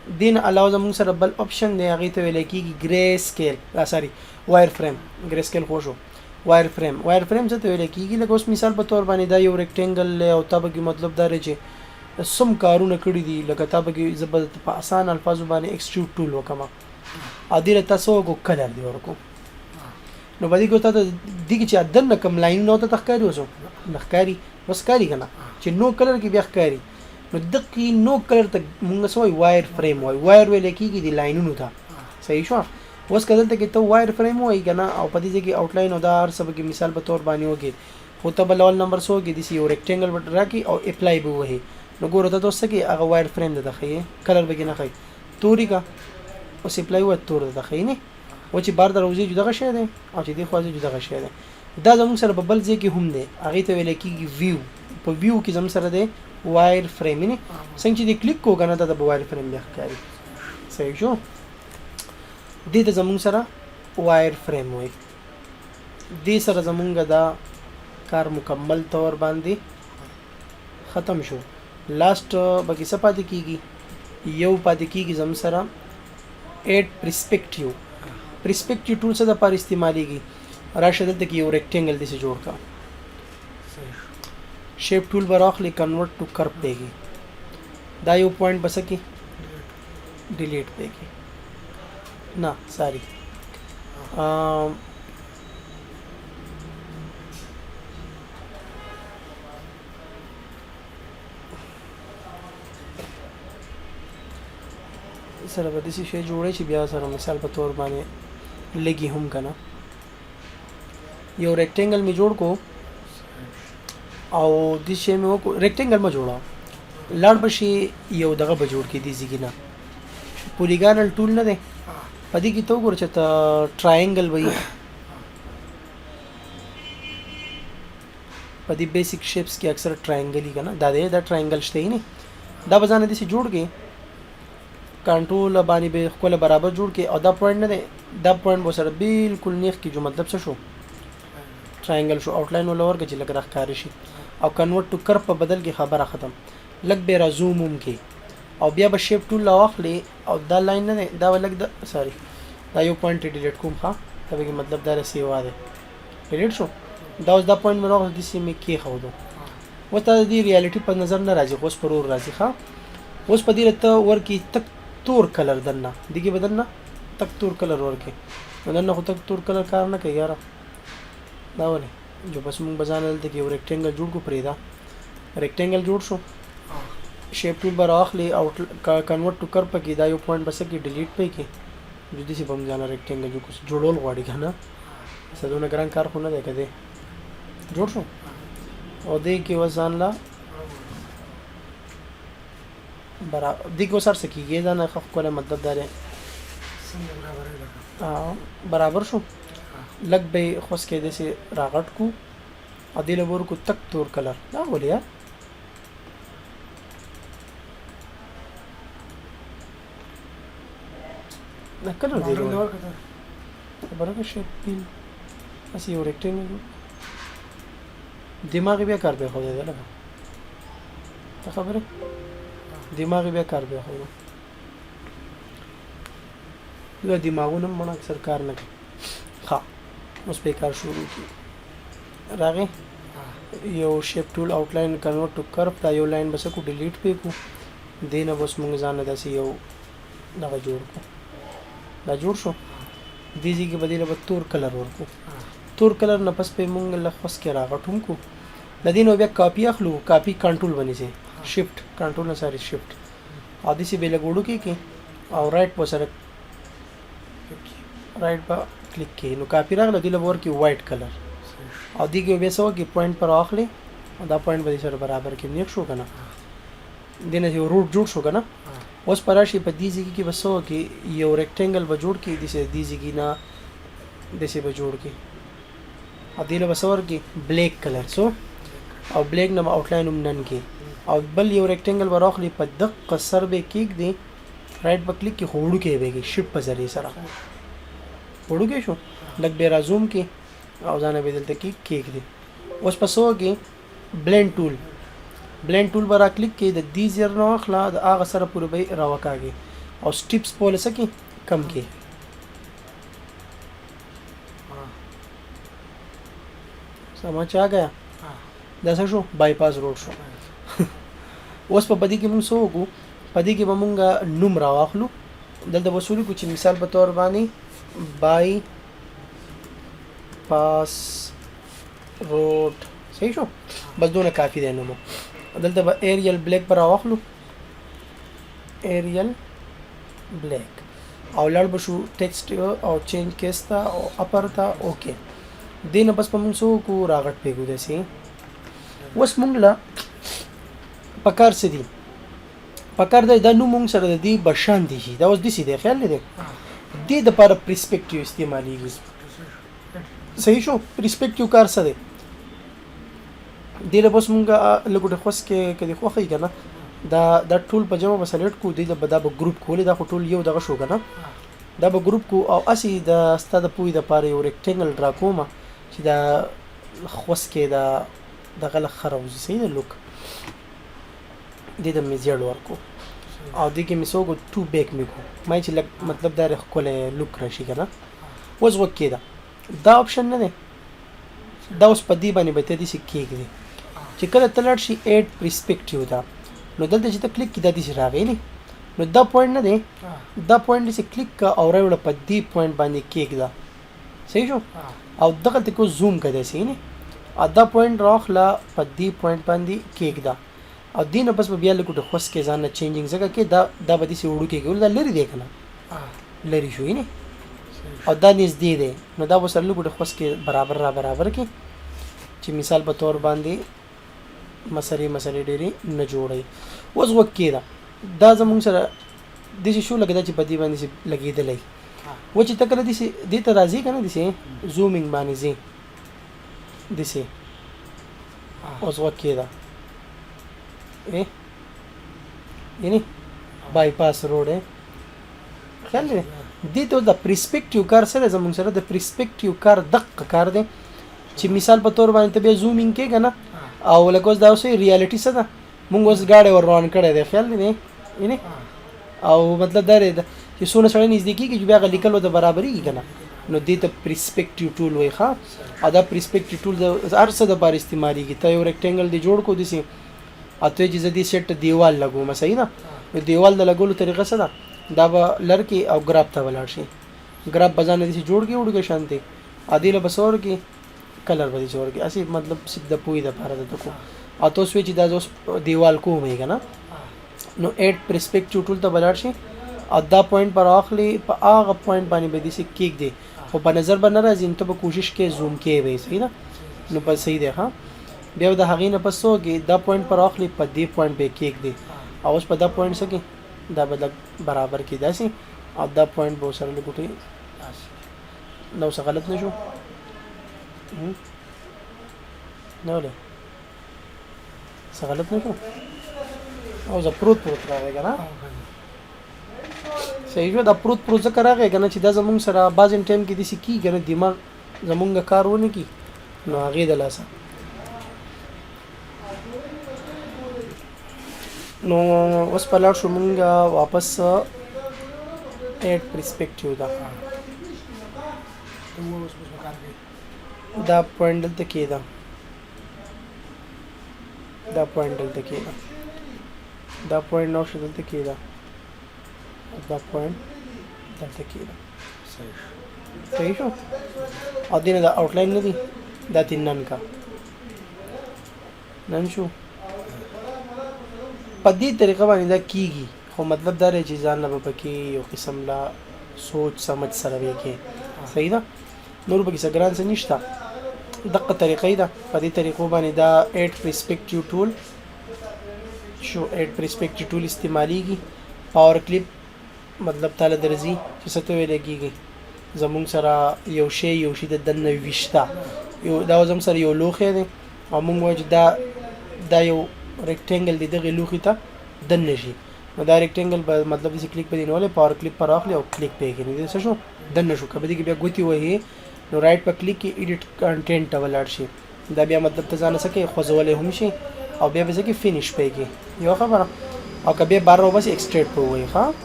دین علاوه زموږ سره بل اپشن دی هغه ته ویل کېږي ګری سکیل سوري وایر فریم ګری سکیل خو شو وایر فریم څه ته ویل کېږي لکه اوس مثال په تور باندې دا یو ریکټینګل او تابګي مطلب دا رچې سم کارونه کړی دي لکه تابګي زبر په آسان الفاظو باندې ایکسټروډ ټول وکما ا دې تاسو کو کلر دی ورکو نو باندې کو ته دغه چې ادن کم لاین نو ته تخکاری وسو نخکاری بس کاری کنه چې نو کلر کې بیا ښکاری نو دقی نو کلر ته مونږ سوې وایر فریم وای وایر ویل کېږي دی لاینونو ته صحیح شو اوس کله ته کې ته وایر فریم وای کنه او په دې کې آوټلاین او دا هر څه کې مثال په تور باندې وګي خو ته بل اول نمبر سو کې د سی یو ریکټینګل وټ راکی او اپلای به وې نو ګوره ته دوسته کې هغه وایر فریم ده خې کلر به نه خې توري کا او اپلای و تور ده خې نه و چې بار دروځي جوړه شي ده او چې دی خوازي جوړه شي ده دا زموږ سره په بل ځای کې هم ده هغه ته ویل کېږي ویو په ویو کې زموږ سره ده وایر فریم نه څنګه چې د کلیک کو غنه د وایر فریم بیا ښکاري صحیح شو دې ته زموږ سره وایر فریم وای دې سره زموږ دا کار مکمل طور باندې ختم شو لاست بګی سپاتې کیږي یو پاتې کیږي زم سره ایډ پرسپیکټیو ټول څه د پر استعماليږي راشه دلته کې یو ریکټینګل دې جوړ کا shape tool बराखली convert to curve देगी दा यू पॉइंट बस की डिलीट देगी ना सॉरी सर अब दिसी शे जोड़े छी बिया सर मिसाल पे तौर माने लगी हम कना यो रेक्टेंगल में जोड़ को او د شی مې وکړ ریکټینګل ما جوړا لاړ بشي یو دغه به جوړ کې دي زیګینا پولیګانل ټول نه دی پدې کې تو ګور چې ته ټرایانګل وایي پدې بیسیک شیپس کې اکثر ټرایانګل هی کنه دا دی دا ټرایانګل شته نه دا بزانه دي چې جوړ کې کنټرول باندې به خپل برابر جوړ کې او دا پوینټ نه دی دا پوینټ به سره بالکل نیخ کې جو مطلب څه شو ټرایانګل شو آوټلاین ولور کې چې لګ راخاره شي او کنورټ ټو کرف په بدل کې خبره ختم لګ به را زوم کې او بیا به شیپ ټول واخلي او دا لاین نه دا ولګ د سوري دا یو پوینټ ډیلیټ کوم ها دا به مطلب دا رسی واده ډیلیټ شو دا اوس دا پوینټ مې راغلی د سیمه کې خو دو وته د ریالټي په نظر نه راځي اوس پرور راځي ها اوس په دې ته ورکی تک تور کلر دنه دګي بدلنه تک تور کلر ورکی دنه خو تک تور کلر کار نه کوي یاره دا ولې جو بس موږ بزانل ته کې یو ریکټینګل جوړ کو پرېدا ریکټینګل جوړ شو شیپ ټول بر اخلي او کنورټ ټو کرپ کې دا یو پوینټ بس کې ډیلیټ پې کې جدي سي بم ځان ریکټینګل جو کوس جوړول غواړي کنه سدونه ګران کار خو نه دی کده جوړ شو او دې کې وزن لا برابر دې کو سر سکیږي دا نه خو کوله مطلب دا برابر شو لګ به خوس کې د سي راغټ کو ا دې لور کو تک تور کلر دا ولیا نه کلر دی برابر شي پیل اسی یو ریکټینګل دماغ بیا کار به خو دی لګا ته خبره دماغ بیا کار به خو یو دماغونه مونږ اکثر کار نه کوي ها اوس به کار شروع کی راغی یو شیپ ټول آوټلاین کنورټ ټو کرف دا یو لاین بس کو ډیلیټ پې کو دینه بس مونږ ځان داسې یو دغه جوړ کو دا جوړ شو دیږي کې بدیله به تور کلر ورکو تور کلر نه پس په مونږ لخص کې راغټوم کو لدین بیا کاپی اخلو کاپی کنټرول بنی سي شیفټ کنټرول نه ساري شیفټ ادي سي به لګوډو کې او رائټ په سره رائټ په کلیک کې نو کاپی راغله دی لور کې وایټ کلر او دی کې به سو کې پوینټ پر اخلي دا پوینټ به سره برابر کې نیک شو کنه دینه یو روټ جوړ شو کنه اوس پراشي په دې ځای کې بسو کې یو ریکټینګل به جوړ کې دي ځای کې نه دسه به جوړ کې ا دې له بسور کې بلیک کلر سو او بلیک نم آوټلاین هم نن کې او بل یو ریکټینګل براخلی په دقه سر به کېک دی رائټ په کلیک کې هوړو کې ويږي شپ په ذریعہ سره هوړو کې شو لګ به رازوم کې او ځانه به دلته کې کېک دی اوس پسو کې بلند ټول برا کلیک کې د دې زیر نو اخلا د اغه سره پوره به راوکاږي او سټیپس په لسه کې کم کې سمجھ آ گیا دا څه شو بایپاس روډ شو اوس په بدی کې موږ سو کو پدې کې به مونږ نوم راواخلو دلته وصولي کو چې مثال په تور باندې بای پاس روډ صحیح شو بس دونه کافی دی نومو دلته به ایریل بلیک پر راواخلو ایریل بلیک او لړ بشو ټیکسټ او چینج کیستا او اپر تا اوکے دینه بس په موږ سو کو راغټ پیګو دسي وس مونږ لا پکار سدي پکار د نو مونږ سره د دې بشان دي دا اوس دي سي دی خیال لري دې د پر پرسپیکټیو استعماليږي صحیح شو پرسپیکټیو کار څه دی دله بس مونږه لګوټه خوس کې کدي خوخی کنه دا ټول په جمع مسلټ کو دی د بدا په ګروپ کولې دا ټول یو دغه شو کنه دا به ګروپ کو او اسی د ستاده پوی د پاره یو ریکټنګل ډرا کومه چې دا خوس کې دا دغه خروز صحیح دی لوک دې د میزیر ورکو او دې کې میسوګو ټو بیک میکو مې چې مطلب دا رخ لوک راشي کنه وز وکې دا اپشن نه دی دا اوس په دې باندې به ته دې کېږي چې کله تلړ شي اډ پرسپیکټیو دا نو دلته چې ته کلیک کړه دې راغی نه نو دا پوینټ نه دی دا پوینټ دې کلیک کا او راوړ په دې پوینټ باندې کېږي صحیح شو او دغه ته کو زوم کړه سي نه ا دا پوینټ راخلا په دې پوینټ باندې کېږي او دینه بس بیا لکه خوس کې ځان چینجینګ زګه کې دا به دې وړو کې ګول دا لري دی کنه لري شوې نه او دا نږدې دی نو دا وسره لکه خوس کې برابر کې چې مثال په تور باندې مسلې ډېری نه جوړي اوس وخت کې دا زموږ سره د شي شو لګیدا چې په دې باندې لګیدلې و چې تکره دې ته راځي کنه دې زومینګ باندې زی دې اوس وخت کې یعنی بایپاس روډ ہے خیال دې دې ته د پرسپیکټیو کار سره زموږ سره د پرسپیکټیو کار دقیق کار دی چې مثال په تور باندې ته به زومینګ کې کنه او لکه اوس دا اوسې ریالټي څه ده مونږ اوس گاډي ور روان کړی دی خیال دی یعنی او مطلب دا دی چې سونه سره نږدې کېږي چې بیا لیکلو د برابرۍ کنه نو دې ته پرسپیکټیو ټول وای ښا دا پرسپیکټیو ټول د هر څه د بار استعماليږي ته یو ریکټنګل دی جوړ کو دي سي اته چې زدي سیټ دیوال لګو ما صحیح ده نو دیوال د لګولو طریقه څه ده دا به لړکی او ګراف ته ولاړ شي ګراف بزانه دي جوړ کې وړو کې شانتي ادیله بسور کې کلر به جوړ کې اسی مطلب سیده پوی د پاره د کو اته سوي چې دا دیوال کو مې کنه نو اډ پرسپیکټیو ټول ته ولاړ شي او دا پوینټ پر اخلي په هغه پوینټ باندې به دي سي کېک دی خو په نظر باندې راځي ته به کوشش کې زوم کې وي صحیح ده نو په صحیح ده ها بیا د هغې نه پسو کې دا پوینټ پر اخلي په دې پوینټ به کېک دی او اوس په دا پوینټ سره دا به برابر کې داسي او دا پوینټ به سره لګوټي نو څه غلط نشو نه له څه غلط نشو او زه پروت راغی کنه صحیح جو دا پروت ځکه راغی کنه چې دا زمونږ سره باز ان ټایم کې د سکی کنه دماغ زمونږ کارونه کی نو هغه د لاسه نو اوس په لار شو مونږ واپس اډ پرسپیکټیو دا پوینټ دلته کېده دا پوینټ دلته کېده دا پوینټ نو شو دلته کېده دا پوینټ دلته کېده صحیح شو او دینه دا آوټلاین نه دی دا تینن کا نن شو په دې طریقه باندې دا کیږي خو مطلب دا دی چې ځان نه پکې یو قسم لا سوچ سمجھ سره وکړي صحیح ده نور به څه ګران څه نشته دغه طریقې ده په دې طریقو باندې دا اډ پرسپیکټیو ټول شو اډ پرسپیکټیو ټول استعماليږي پاور کلیپ مطلب تعالی درځي چې څه ته لګيږي زمون سره یو شی د دنه وشتا یو دا زم سره یو لوخه ده او موږ وایو دا یو ریکټنګل دی دغه لوخه ته دنه شي نو دا ریکټنګل مطلب چې کلیک پدې نه ولې پاور کلیپ پر اخلي او کلیک پې کوي څه شو دنه شو کبه دې بیا ګوتی وایي نو رائټ په کلیک کې ایډیټ کنټینټ ولر شي دا بیا مطلب ته ځان سکه خوځولې هم شي او بیا به ځکه فینیش پېږي یو خبره او کبه بار رو بس ایکسټریټ په وایي ها